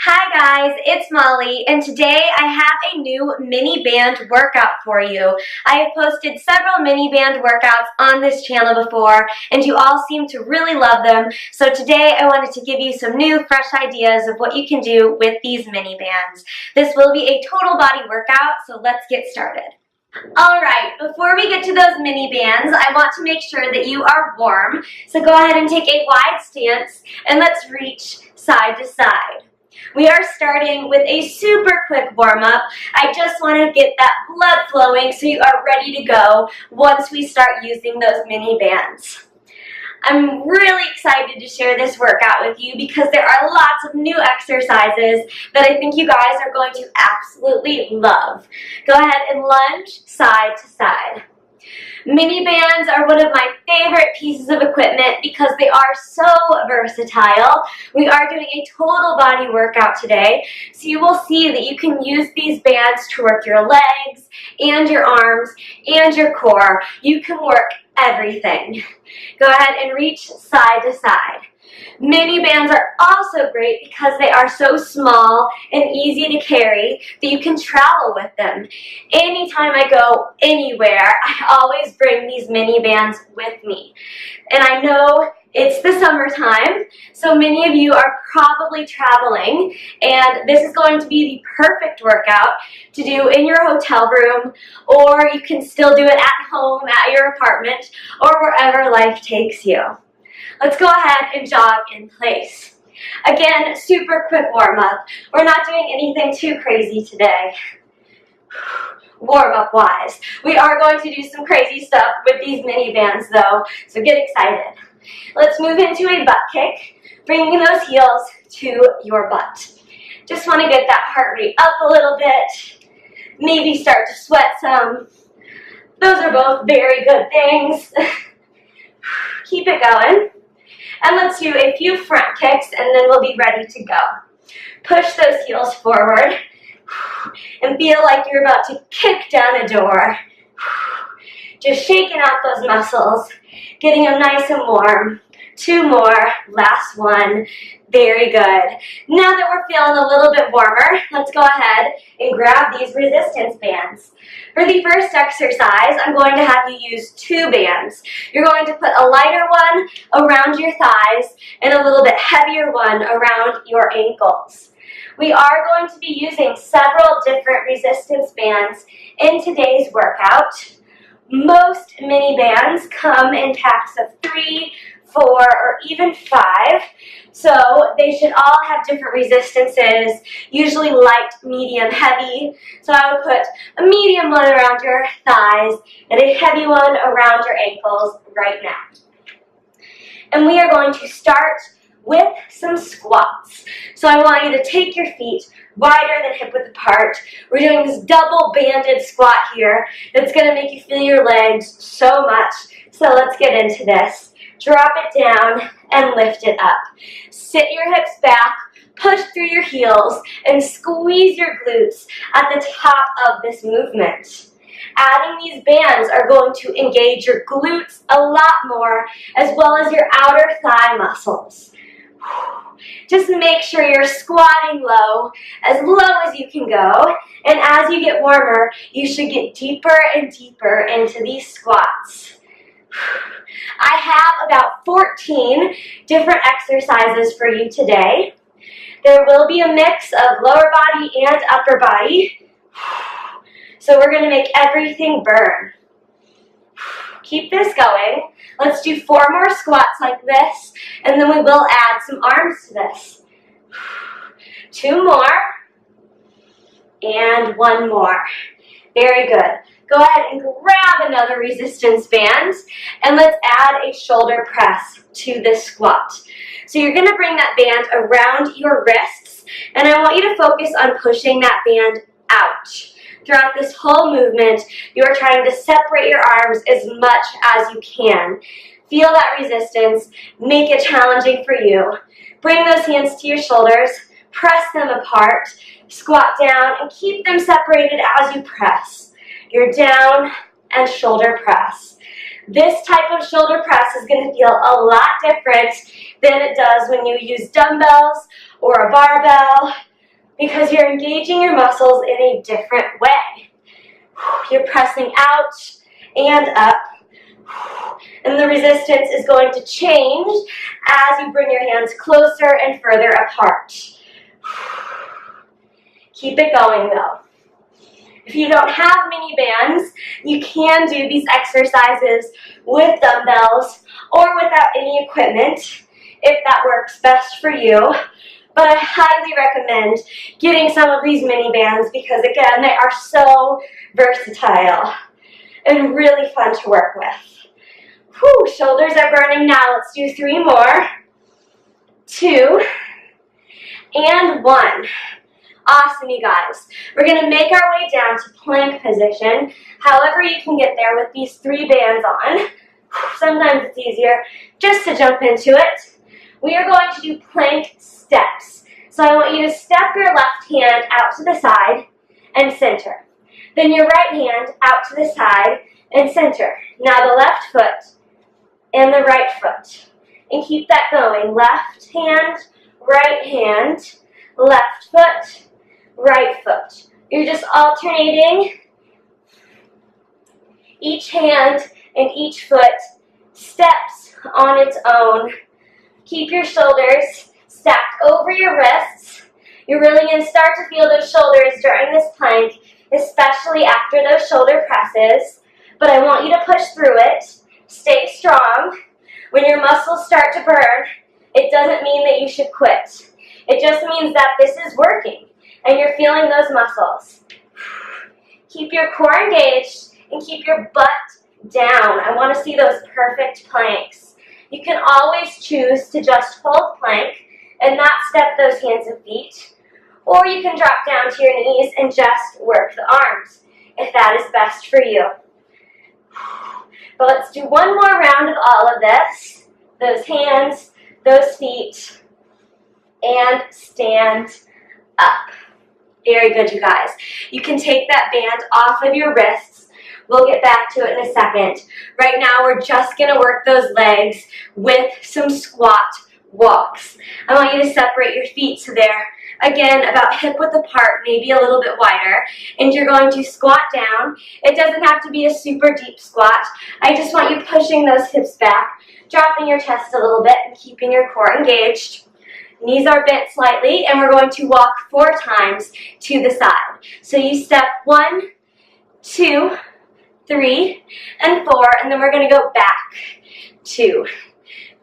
Hi guys, it's Molly, and today I have a new mini band workout for you. I have posted several mini band workouts on this channel before, and you all seem to really love them. So today I wanted to give you some new, fresh ideas of what you can do with these mini bands. This will be a total body workout, so let's get started. Alright, before we get to those mini bands, I want to make sure that you are warm. So go ahead and take a wide stance, and let's reach side to side. We are starting with a super quick warm-up. I just want to get that blood flowing so you are ready to go once we start using those mini bands. I'm really excited to share this workout with you because there are lots of new exercises that I think you guys are going to absolutely love. Go ahead and lunge side to side. Mini bands are one of my favorite pieces of equipment because they are so versatile. We are doing a total body workout today, so you will see that you can use these bands to work your legs and your arms and your core. You can work everything. Go ahead and reach side to side. Mini bands are also great because they are so small and easy to carry that you can travel with them. Anytime I go anywhere, I always bring these mini bands with me. And I know it's the summertime, so many of you are probably traveling, and this is going to be the perfect workout to do in your hotel room, or you can still do it at home, at your apartment, or wherever life takes you. Let's go ahead and jog in place. Again, super quick warm-up. We're not doing anything too crazy today. Warm-up wise. We are going to do some crazy stuff with these mini bands though, so get excited. Let's move into a butt kick, bringing those heels to your butt. Just want to get that heart rate up a little bit, maybe start to sweat some. Those are both very good things. Keep it going. And let's do a few front kicks and then we'll be ready to go. Push those heels forward and feel like you're about to kick down a door. Just shaking out those muscles, getting them nice and warm. Two more, last one. Very good. Now that we're feeling a little bit warmer, let's go ahead and grab these resistance bands. For the first exercise, I'm going to have you use two bands. You're going to put a lighter one around your thighs and a little bit heavier one around your ankles. We are going to be using several different resistance bands in today's workout. Most mini bands come in packs of 3, 4, or even 5, so they should all have different resistances, usually light, medium, heavy. So I would put a medium one around your thighs and a heavy one around your ankles right now. And we are going to start with some squats. So I want you to take your feet wider than hip width apart. We're doing this double banded squat here that's going to make you feel your legs so much. So let's get into this. Drop it down and lift it up. Sit your hips back, push through your heels, and squeeze your glutes at the top of this movement. Adding these bands are going to engage your glutes a lot more, as well as your outer thigh muscles. Just make sure you're squatting low as you can go, and as you get warmer, you should get deeper and deeper into these squats. I have about 14 different exercises for you today. There will be a mix of lower body and upper body, so we're going to make everything burn. Keep this going. Let's do 4 more squats like this, and then we will add some arms to this. 2 more, and 1 more. Very good. Go ahead and grab another resistance band, and let's add a shoulder press to this squat. So you're going to bring that band around your wrists, and I want you to focus on pushing that band out. Throughout this whole movement, you are trying to separate your arms as much as you can. Feel that resistance. Make it challenging for you. Bring those hands to your shoulders. Press them apart. Squat down and keep them separated as you press. You're down and shoulder press. This type of shoulder press is going to feel a lot different than it does when you use dumbbells or a barbell because you're engaging your muscles in a different way. You're pressing out and up, and the resistance is going to change as you bring your hands closer and further apart. Keep it going though. If you don't have mini bands, you can do these exercises with dumbbells or without any equipment, if that works best for you. But I highly recommend getting some of these mini bands because, again, they are so versatile and really fun to work with. Whew, shoulders are burning now. Let's do 3 more. 2 and 1. Awesome, you guys. We're going to make our way down to plank position. However you can get there with these 3 bands on. Sometimes it's easier just to jump into it. We are going to do plank steps. So I want you to step your left hand out to the side and center. Then your right hand out to the side and center. Now the left foot and the right foot. And keep that going. Left hand, left foot, right foot. You're just alternating each hand and each foot steps on its own. Keep your shoulders stacked over your wrists. You're really going to start to feel those shoulders during this plank, especially after those shoulder presses. But I want you to push through it. Stay strong. When your muscles start to burn, it doesn't mean that you should quit. It just means that this is working and you're feeling those muscles. Keep your core engaged and keep your butt down. I want to see those perfect planks. You can always choose to just hold plank and not step those hands and feet, or you can drop down to your knees and just work the arms, if that is best for you. But let's do one more round of all of this. Those hands, those feet, and stand up. Very good, you guys. You can take that band off of your wrists. We'll get back to it in a second. Right now, we're just going to work those legs with some squat walks. I want you to separate your feet so they're, again, about hip-width apart, maybe a little bit wider. And you're going to squat down. It doesn't have to be a super deep squat. I just want you pushing those hips back, dropping your chest a little bit, and keeping your core engaged. Knees are bent slightly, and we're going to walk 4 times to the side. So you step 1, 2, 3, and 4, and then we're going to go back 2,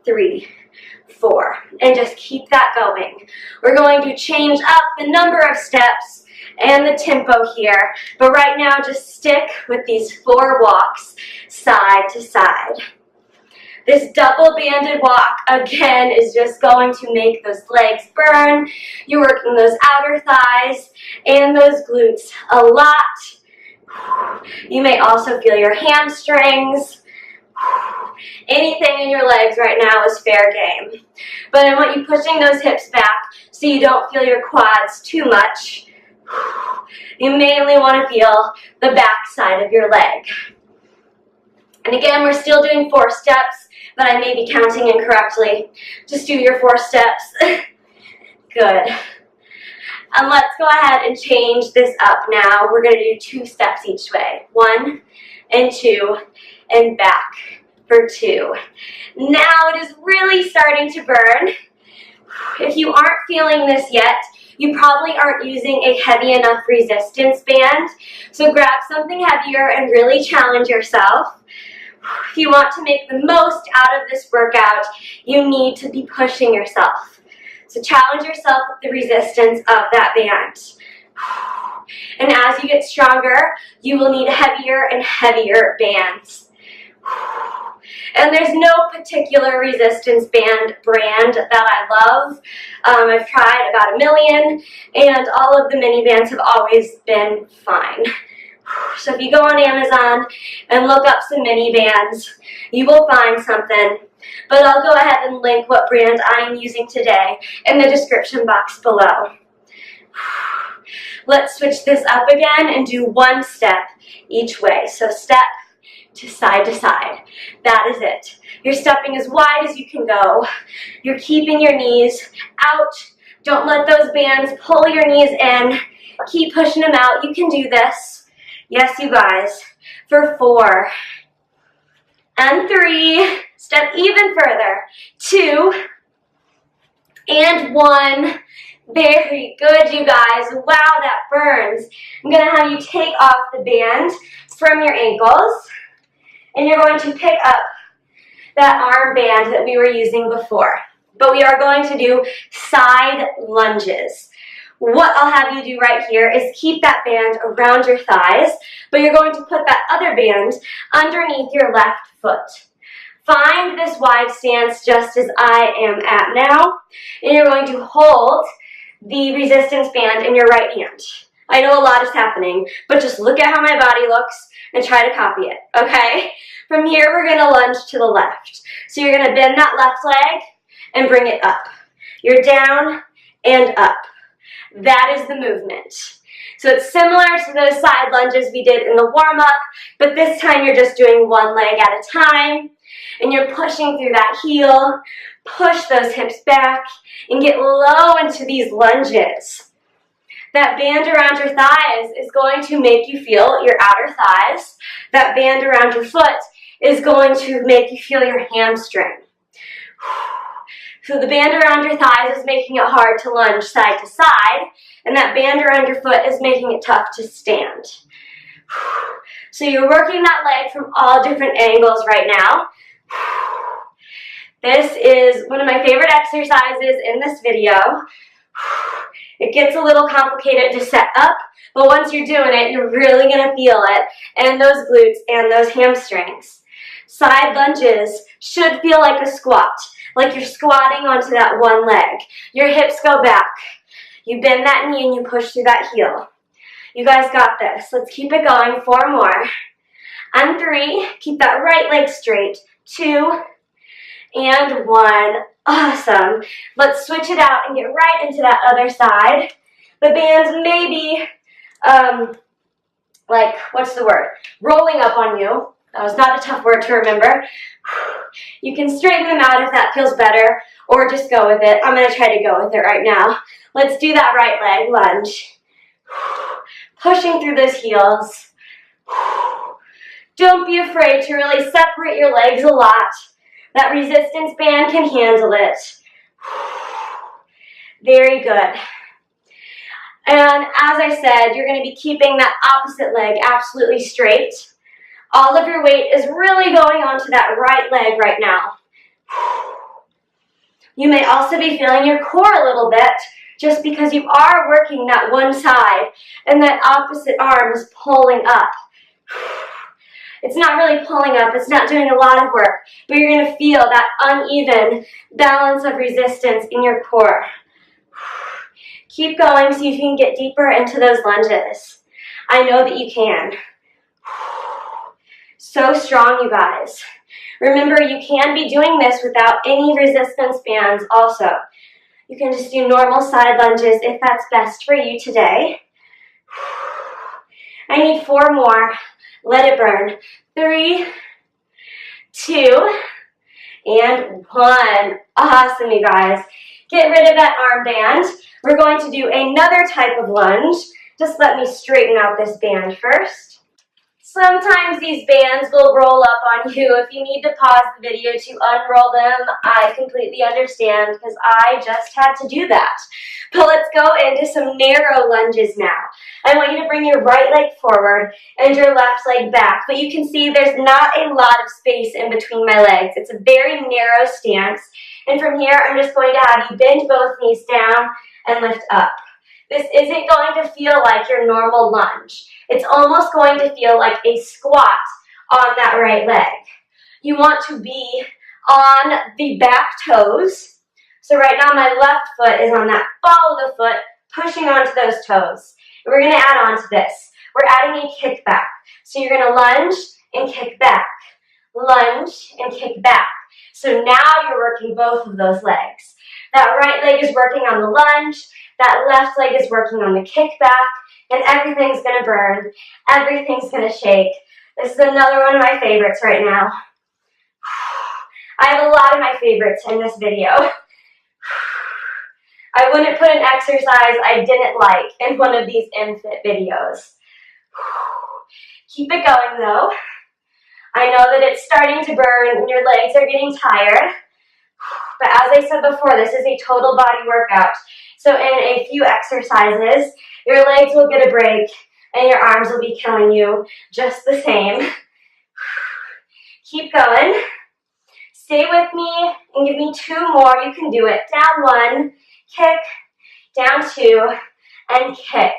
3, 4, and just keep that going. We're going to change up the number of steps and the tempo here, but right now just stick with these 4 walks side to side. This double banded walk, again, is just going to make those legs burn. You're working those outer thighs and those glutes a lot. You may also feel your hamstrings. Anything in your legs right now is fair game. But I want you pushing those hips back so you don't feel your quads too much. You mainly want to feel the back side of your leg. And again, we're still doing 4 steps, but I may be counting incorrectly. Just do your 4 steps. Good. And let's go ahead and change this up now. We're going to do 2 steps each way. 1 and 2 and back for 2. Now it is really starting to burn. If you aren't feeling this yet, you probably aren't using a heavy enough resistance band. So grab something heavier and really challenge yourself. If you want to make the most out of this workout, you need to be pushing yourself. So challenge yourself with the resistance of that band. And as you get stronger, you will need heavier and heavier bands. And there's no particular resistance band brand that I love. I've tried about a million, and all of the mini bands have always been fine. So if you go on Amazon and look up some mini bands, you will find something. But I'll go ahead and link what brand I'm using today in the description box below. Let's switch this up again and do 1 step each way. So step to side. That is it. You're stepping as wide as you can go. You're keeping your knees out Don't let those bands pull your knees in. Keep pushing them out. You can do this. Yes, you guys. For 4 and 3. Step even further. 2 and 1. Very good, you guys. Wow, that burns. I'm going to have you take off the band from your ankles, and you're going to pick up that arm band that we were using before. But we are going to do side lunges. What I'll have you do right here is keep that band around your thighs, but you're going to put that other band underneath your left foot. Find this wide stance just as I am at now, and you're going to hold the resistance band in your right hand. I know a lot is happening, but just look at how my body looks and try to copy it, okay? From here, we're going to lunge to the left. So you're going to bend that left leg and bring it up. You're down and up. That is the movement. So it's similar to those side lunges we did in the warm-up, but this time you're just doing one leg at a time, and you're pushing through that heel. Push those hips back and get low into these lunges. That band around your thighs is going to make you feel your outer thighs. That band around your foot is going to make you feel your hamstring. So the band around your thighs is making it hard to lunge side to side, and that band around your foot is making it tough to stand. So you're working that leg from all different angles right now. This is one of my favorite exercises in this video. It gets a little complicated to set up, but once you're doing it, you're really going to feel it in those glutes and those hamstrings. Side lunges should feel like a squat, like you're squatting onto that one leg. Your hips go back. You bend that knee and you push through that heel. You guys got this. Let's keep it going. 4 more. And 3. Keep that right leg straight. 2 and 1. Awesome. Let's switch it out and get right into that other side. The bands may be, rolling up on you. That was not a tough word to remember. You can straighten them out if that feels better, or just go with it. I'm going to try to go with it right now. Let's do that right leg lunge. Pushing through those heels. Don't be afraid to really separate your legs a lot. That resistance band can handle it. Very good. And as I said, you're going to be keeping that opposite leg absolutely straight. All of your weight is really going onto that right leg right now. You may also be feeling your core a little bit just because you are working that one side and that opposite arm is pulling up. It's not really pulling up, it's not doing a lot of work, but you're going to feel that uneven balance of resistance in your core. Keep going, see if you can get deeper into those lunges. I know that you can. So strong, you guys. Remember, you can be doing this without any resistance bands also. You can just do normal side lunges if that's best for you today. I need 4 more. Let it burn. 3, 2, and 1. Awesome, you guys. Get rid of that armband. We're going to do another type of lunge. Just let me straighten out this band first. Sometimes these bands will roll up on you. If you need to pause the video to unroll them, I completely understand because I just had to do that. But let's go into some narrow lunges now. I want you to bring your right leg forward and your left leg back. But you can see there's not a lot of space in between my legs. It's a very narrow stance. And from here, I'm just going to have you bend both knees down and lift up. This isn't going to feel like your normal lunge. It's almost going to feel like a squat on that right leg. You want to be on the back toes. So right now my left foot is on that ball of the foot, pushing onto those toes. And we're going to add on to this. We're adding a kick back. So you're going to lunge and kick back. Lunge and kick back. So now you're working both of those legs. That right leg is working on the lunge. That left leg is working on the kick back. And everything's going to burn. Everything's going to shake. This is another one of my favorites right now. I have a lot of my favorites in this video. I wouldn't put an exercise I didn't like in one of these InFit videos. Keep it going though. I know that it's starting to burn and your legs are getting tired. But as I said before, this is a total body workout. So in a few exercises, your legs will get a break and your arms will be killing you just the same. Keep going. Stay with me and give me 2 more. You can do it. Down 1, kick, down 2, and kick.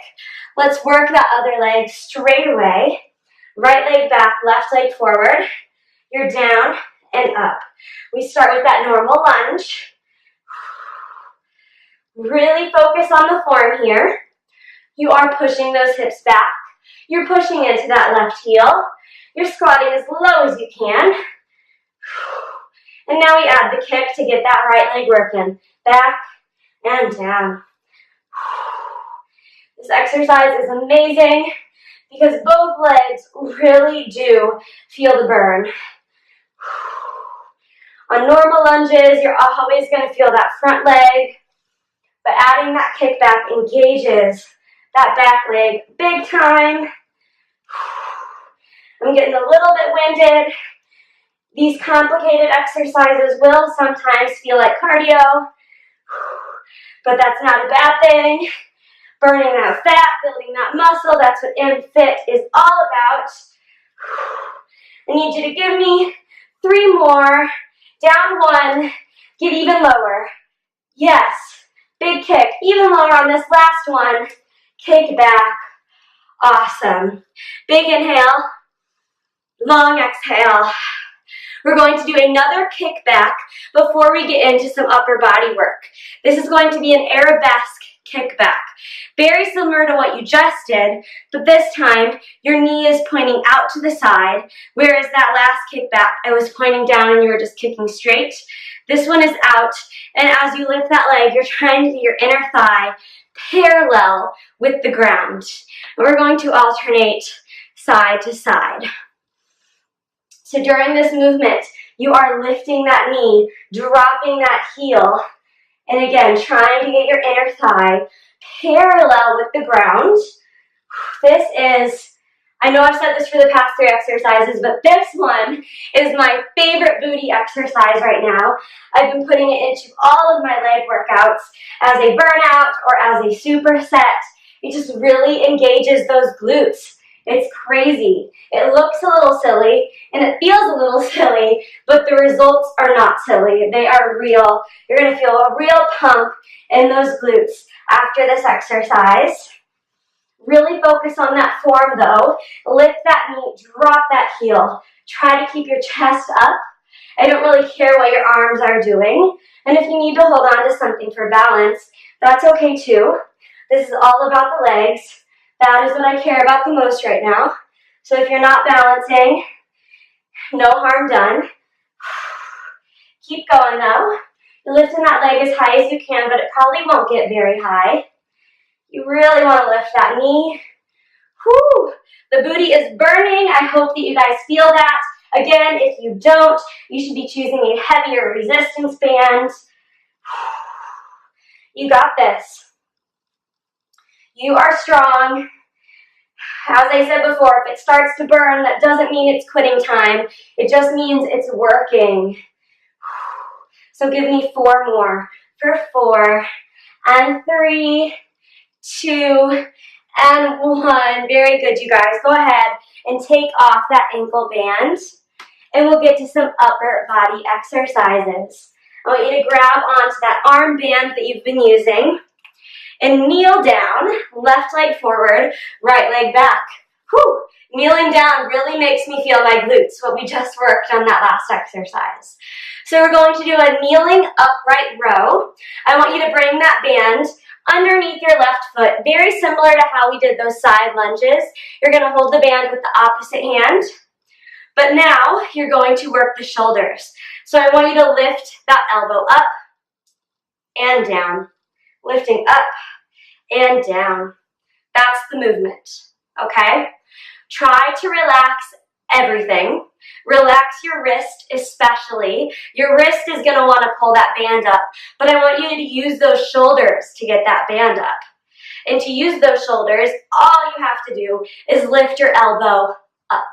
Let's work that other leg straight away. Right leg back, left leg forward. You're down and up. We start with that normal lunge. Really focus on the form here. You are pushing those hips back. You're pushing into that left heel. You're squatting as low as you can. And now we add the kick to get that right leg working. Back and down. This exercise is amazing because both legs really do feel the burn. On normal lunges, you're always going to feel that front leg, but adding that kick back engages that back leg big time. I'm getting a little bit winded. These complicated exercises will sometimes feel like cardio, but that's not a bad thing. Burning that fat, building that muscle, that's what InFit is all about. I need you to give me 3 more. Down 1, get even lower. Yes, big kick, even lower on this last one. Kick back, awesome. Big inhale, long exhale. We're going to do another kick back before we get into some upper body work. This is going to be an arabesque kick back. Very similar to what you just did, but this time your knee is pointing out to the side, whereas that last kick back I was pointing down and you were just kicking straight. This one is out, and as you lift that leg, you're trying to get your inner thigh parallel with the ground. And we're going to alternate side to side. So during this movement, you are lifting that knee, dropping that heel, and again, trying to get your inner thigh parallel with the ground. This is, I know I've said this for the past 3 exercises, but this one is my favorite booty exercise right now. I've been putting it into all of my leg workouts as a burnout or as a superset. It just really engages those glutes. It's crazy. It looks a little silly and it feels a little silly, but the results are not silly. They are real. You're going to feel a real pump in those glutes after this exercise. Really focus on that form though. Lift that knee, drop that heel. Try to keep your chest up. I don't really care what your arms are doing. And if you need to hold on to something for balance, that's okay too. This is all about the legs. That is what I care about the most right now. So if you're not balancing, no harm done. Keep going though. You're lifting that leg as high as you can, but it probably won't get very high. You really want to lift that knee. Whew. The booty is burning. I hope that you guys feel that. Again, if you don't, you should be choosing a heavier resistance band. You got this. You are strong. As I said before, if it starts to burn, that doesn't mean it's quitting time. It just means it's working. So give me 4 more. For 4 and 3, 2, and 1. Very good, you guys. Go ahead and take off that ankle band, and we'll get to some upper body exercises. I want you to grab onto that arm band that you've been using and kneel down, left leg forward, right leg back. Whew. Kneeling down really makes me feel my glutes, what we just worked on that last exercise. So we're going to do a kneeling upright row. I want you to bring that band underneath your left foot, very similar to how we did those side lunges. You're going to hold the band with the opposite hand, but now you're going to work the shoulders. So I want you to lift that elbow up and down, lifting up and down. That's the movement, okay? Try to relax everything. Relax your wrist especially. Your wrist is going to want to pull that band up, but I want you to use those shoulders to get that band up. And to use those shoulders, all you have to do is lift your elbow up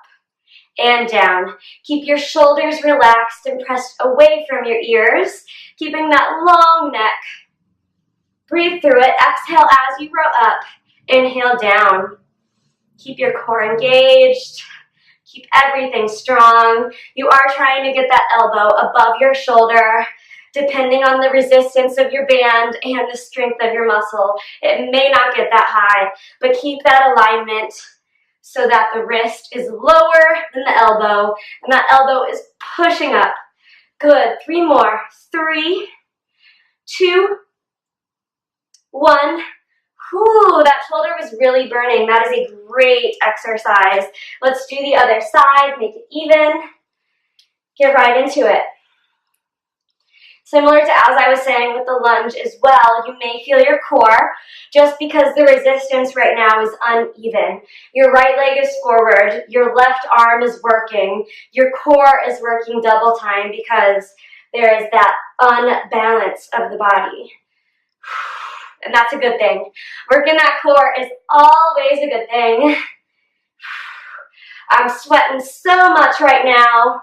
and down. Keep your shoulders relaxed and pressed away from your ears, keeping that long neck. Breathe through it. Exhale as you row up. Inhale down. Keep your core engaged. Keep everything strong. You are trying to get that elbow above your shoulder. Depending on the resistance of your band and the strength of your muscle, it may not get that high, but keep that alignment so that the wrist is lower than the elbow and that elbow is pushing up. Good. 3 more. 3, 2, 1. Whew, that shoulder was really burning. That is a great exercise. Let's do the other side. Make it even. Get right into it. Similar to as I was saying with the lunge as well, you may feel your core just because the resistance right now is uneven. Your right leg is forward, your left arm is working, your core is working double time because there is that unbalance of the body. And that's a good thing. Working that core is always a good thing. I'm sweating so much right now.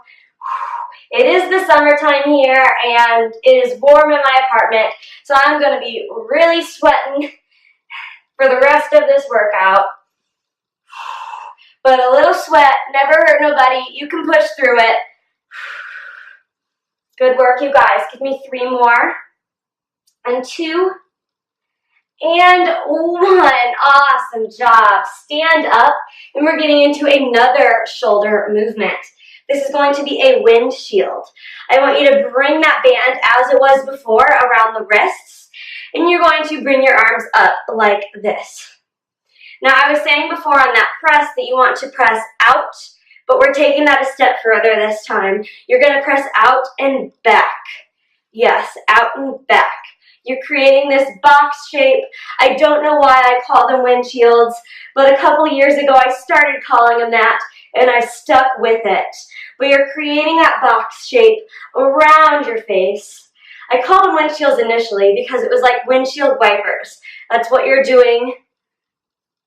It is the summertime here and it is warm in my apartment, so I'm going to be really sweating for the rest of this workout. But a little sweat never hurt nobody. You can push through it. Good work, you guys. Give me 3 more. And 2. And 1. Awesome job. Stand up, and we're getting into another shoulder movement. This is going to be a windshield. I want you to bring that band as it was before around the wrists, and you're going to bring your arms up like this. Now, I was saying before on that press that you want to press out, but we're taking that a step further this time. You're going to press out and back. Yes, out and back. You're creating this box shape. I don't know why I call them windshields, but a couple years ago I started calling them that, and I've stuck with it. But you're creating that box shape around your face. I called them windshields initially because it was like windshield wipers. That's what you're doing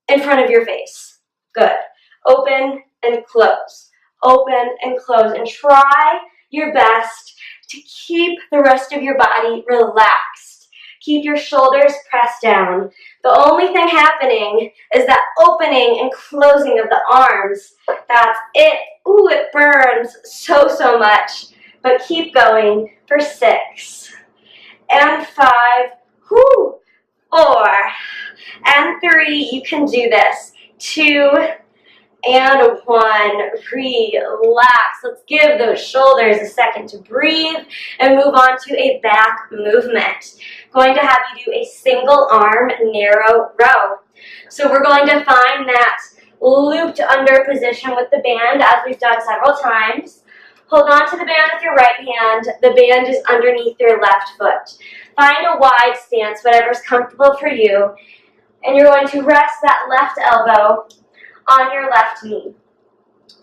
in front of your face. Good. Open and close. Open and close. And try your best to keep the rest of your body relaxed. Keep your shoulders pressed down. The only thing happening is that opening and closing of the arms. That's it. Ooh, it burns so much. But keep going for 6 and 5. Whoo, 4 and 3. You can do this. 2 and 1. Relax. Let's give those shoulders a second to breathe and move on to a back movement. Going to have you do a single arm narrow row. So we're going to find that looped under position with the band as we've done several times. Hold on to the band with your right hand. The band is underneath your left foot. Find a wide stance, whatever's comfortable for you. And you're going to rest that left elbow on your left knee.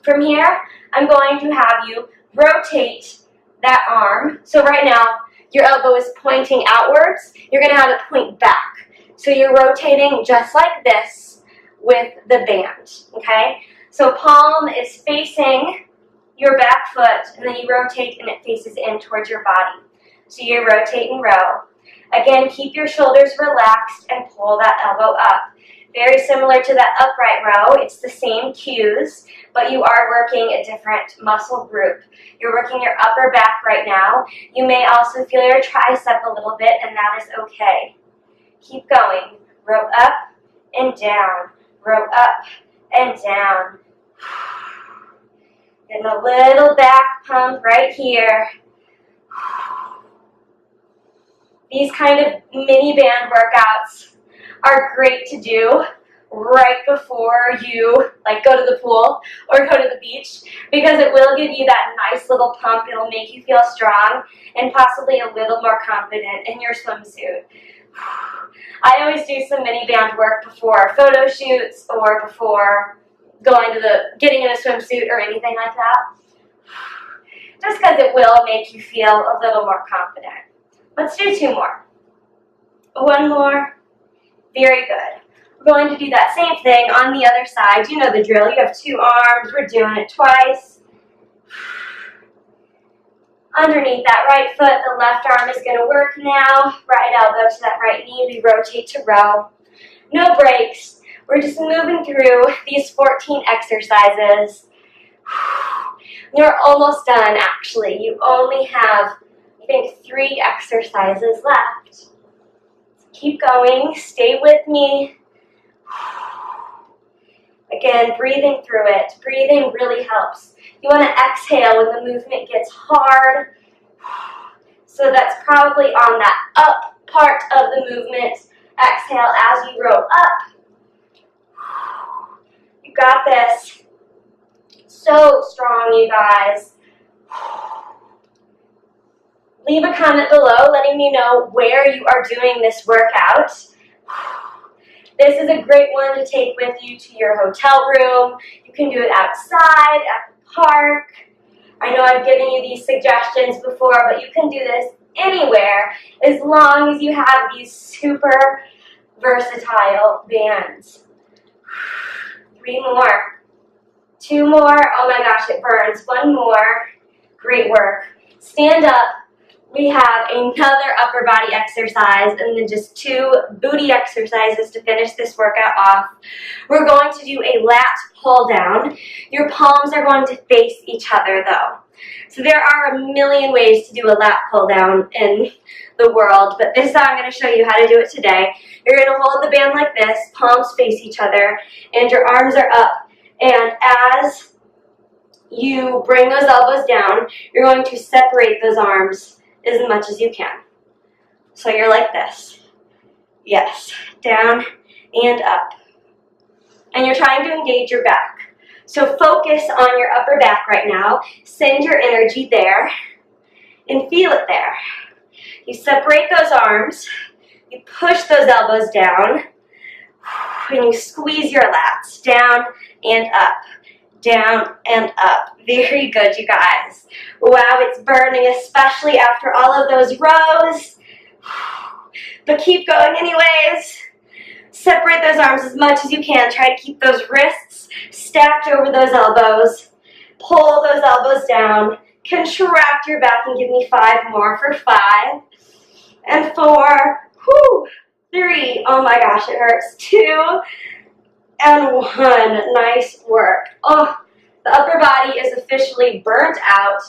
From here, I'm going to have you rotate that arm. So right now, your elbow is pointing outwards. You're going to have it point back. So you're rotating just like this with the band, okay? So palm is facing your back foot, and then you rotate and it faces in towards your body. So you're rotating row. Again, keep your shoulders relaxed and pull that elbow up. Very similar to that upright row. It's the same cues, but you are working a different muscle group. You're working your upper back right now. You may also feel your tricep a little bit, and that is okay. Keep going. Row up and down. Row up and down. Getting a little back pump right here. These kind of mini band workouts are great to do right before you go to the pool or go to the beach, because it will give you that nice little pump. It'll make you feel strong and possibly a little more confident in your swimsuit. I always do some mini band work before photo shoots or before getting in a swimsuit or anything like that. Just because it will make you feel a little more confident. Let's do 2 more. 1 more. Very good. We're going to do that same thing on the other side. You know the drill. You have 2 arms. We're doing it twice. Underneath that right foot, the left arm is going to work now. Right elbow to that right knee. We rotate to row. No breaks. We're just moving through these 14 exercises. You're almost done, actually. You only have, I think, 3 exercises left. Keep going. Stay with me. Again, breathing through it. Breathing really helps. You want to exhale when the movement gets hard. So that's probably on that up part of the movement. Exhale as you row up. You got this. So strong, you guys. Leave a comment below letting me know where you are doing this workout. This is a great one to take with you to your hotel room. You can do it outside, at the park. I know I've given you these suggestions before, but you can do this anywhere as long as you have these super versatile bands. 3 more. 2 more. Oh my gosh, it burns. 1 more. Great work. Stand up. We have another upper body exercise and then just 2 booty exercises to finish this workout off. We're going to do a lat pull down. Your palms are going to face each other though. So there are a million ways to do a lat pull down in the world, but this is how I'm going to show you how to do it today. You're going to hold the band like this, palms face each other, and your arms are up. And as you bring those elbows down, you're going to separate those arms as much as you can. So you're like this. Yes, down and up. And you're trying to engage your back. So focus on your upper back right now. Send your energy there and feel it there. You separate those arms. You push those elbows down. And you squeeze your lats down and up. Down and up. Very good, you guys. Wow, it's burning, especially after all of those rows. But keep going anyways. Separate those arms as much as you can. Try to keep those wrists stacked over those elbows. Pull those elbows down. Contract your back and give me 5 more for 5. And 4. Whew. 3. Oh my gosh, it hurts. 2. And 1. Nice work. Oh, the upper body is officially burnt out,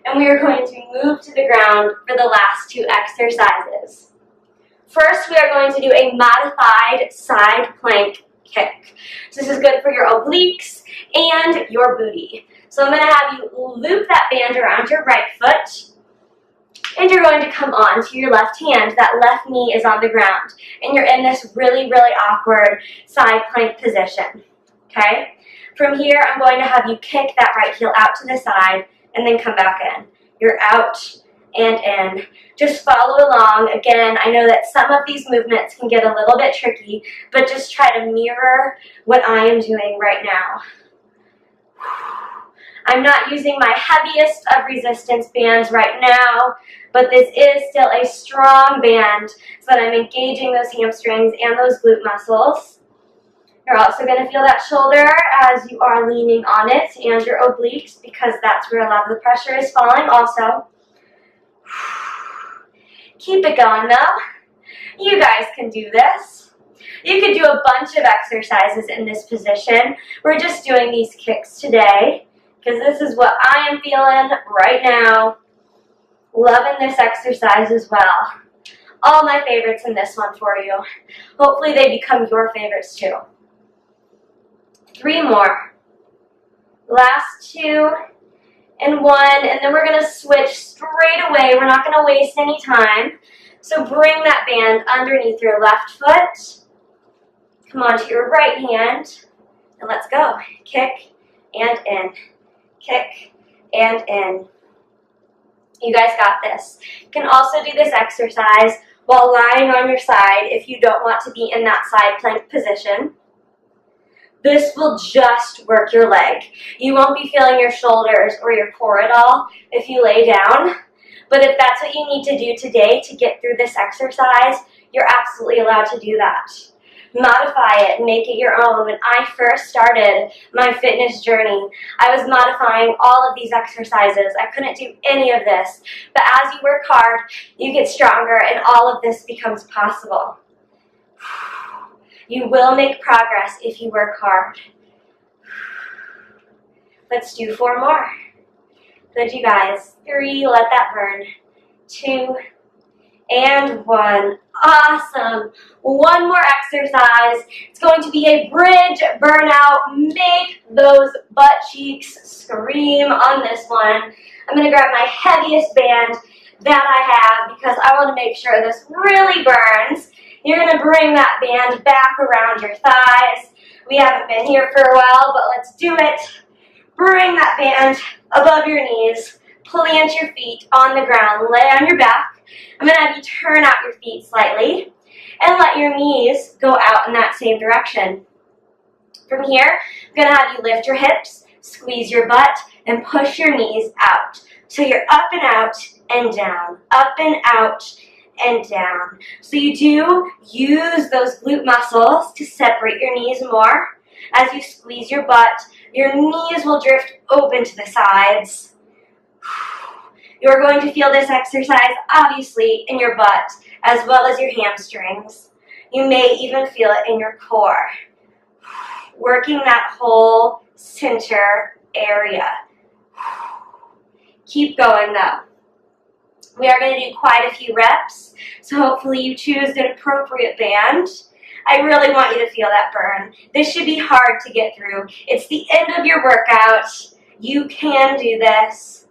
and we are going to move to the ground for the last 2 exercises. First, we are going to do a modified side plank kick. So this is good for your obliques and your booty. So I'm going to have you loop that band around your right foot, and you're going to come on to your left hand. That left knee is on the ground, and you're in this really, really awkward side plank position, okay? From here, I'm going to have you kick that right heel out to the side and then come back in. You're out and in. Just follow along. Again, I know that some of these movements can get a little bit tricky, but just try to mirror what I am doing right now. I'm not using my heaviest of resistance bands right now, but this is still a strong band so that I'm engaging those hamstrings and those glute muscles. You're also going to feel that shoulder as you are leaning on it and your obliques because that's where a lot of the pressure is falling also. Keep it going though. You guys can do this. You could do a bunch of exercises in this position. We're just doing these kicks today because this is what I am feeling right now. Loving this exercise as well. All my favorites in this one for you. Hopefully they become your favorites too. 3 more. Last 2 and 1, and then we're going to switch straight away. We're not going to waste any time. So bring that band underneath your left foot. Come on to your right hand, and let's go. Kick and in. Kick and in. You guys got this. You can also do this exercise while lying on your side if you don't want to be in that side plank position. This will just work your leg. You won't be feeling your shoulders or your core at all if you lay down. But if that's what you need to do today to get through this exercise, you're absolutely allowed to do that. Modify it, make it your own. When I first started my fitness journey, I was modifying all of these exercises. I couldn't do any of this. But as you work hard, you get stronger and all of this becomes possible. You will make progress if you work hard. Let's do 4 more. Good, you guys. 3, let that burn. 2, and 1. Awesome. 1 more exercise. It's going to be a bridge burnout. Make those butt cheeks scream on this one. I'm going to grab my heaviest band that I have because I want to make sure this really burns. You're going to bring that band back around your thighs. We haven't been here for a while, but let's do it. Bring that band above your knees. Plant your feet on the ground. Lay on your back. I'm going to have you turn out your feet slightly and let your knees go out in that same direction. From here, I'm going to have you lift your hips, squeeze your butt, and push your knees out. So you're up and out and down, up and out and down. So you do use those glute muscles to separate your knees more. As you squeeze your butt, your knees will drift open to the sides. You're going to feel this exercise, obviously, in your butt, as well as your hamstrings. You may even feel it in your core. Working that whole center area. Keep going, though. We are going to do quite a few reps, so hopefully you choose an appropriate band. I really want you to feel that burn. This should be hard to get through. It's the end of your workout. You can do this.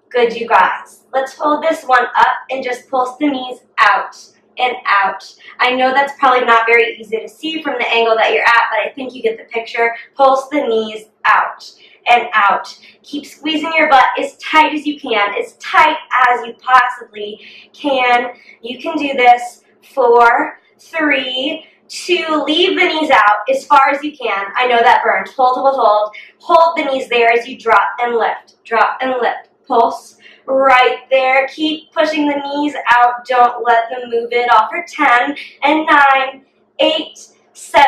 Good, you guys. Let's hold this one up and just pulse the knees out and out. I know that's probably not very easy to see from the angle that you're at, but I think you get the picture. Pulse the knees out and out. Keep squeezing your butt as tight as you can, as tight as you possibly can. You can do this. 4, 3, 2, leave the knees out as far as you can. I know that burns. Hold, hold, hold. Hold the knees there as you drop and lift. Drop and lift. Pulse right there. Keep pushing the knees out. Don't let them move it off for 10 and 9, 8, 7,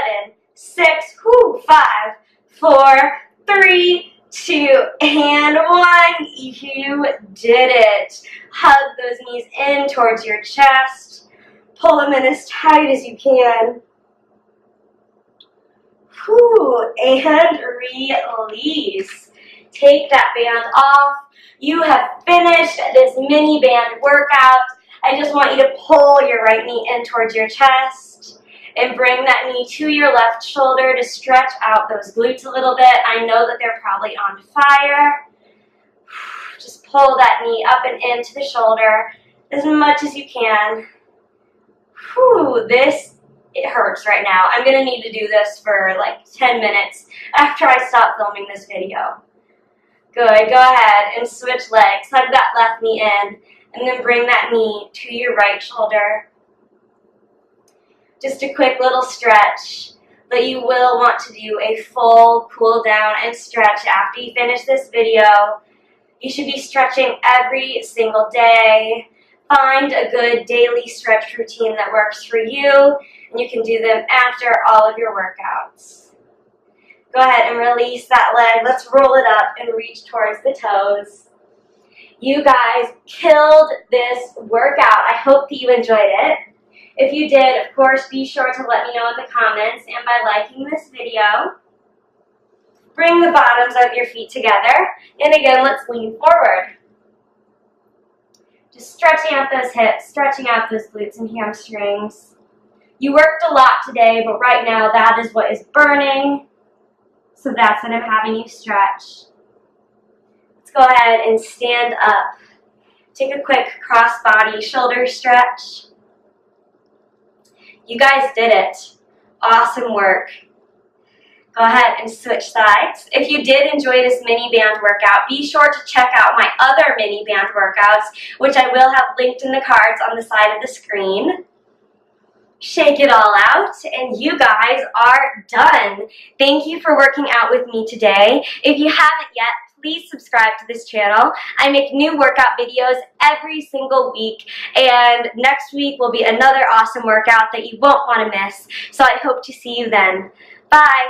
6, 5, 4, 3, 2, and 1. You did it. Hug those knees in towards your chest. Pull them in as tight as you can. And release. Take that band off. You have finished this mini band workout. I just want you to pull your right knee in towards your chest and bring that knee to your left shoulder to stretch out those glutes a little bit. I know that they're probably on fire. Just pull that knee up and into the shoulder as much as you can. It hurts right now. I'm going to need to do this for like 10 minutes after I stop filming this video. Good, go ahead and switch legs. Hug that left knee in and then bring that knee to your right shoulder. Just a quick little stretch, but you will want to do a full cool down and stretch after you finish this video. You should be stretching every single day. Find a good daily stretch routine that works for you, and you can do them after all of your workouts. Go ahead and release that leg. Let's roll it up and reach towards the toes. You guys killed this workout. I hope that you enjoyed it. If you did, of course, be sure to let me know in the comments and by liking this video. Bring the bottoms of your feet together. And again, let's lean forward. Just stretching out those hips, stretching out those glutes and hamstrings. You worked a lot today, but right now that is what is burning. So that's what I'm having you stretch. Let's go ahead and stand up. Take a quick cross-body shoulder stretch. You guys did it. Awesome work. Go ahead and switch sides. If you did enjoy this mini band workout, be sure to check out my other mini band workouts, which I will have linked in the cards on the side of the screen. Shake it all out, and you guys are done. Thank you for working out with me today. If you haven't yet, please subscribe to this channel. I make new workout videos every single week, and next week will be another awesome workout that you won't want to miss. So I hope to see you then. Bye.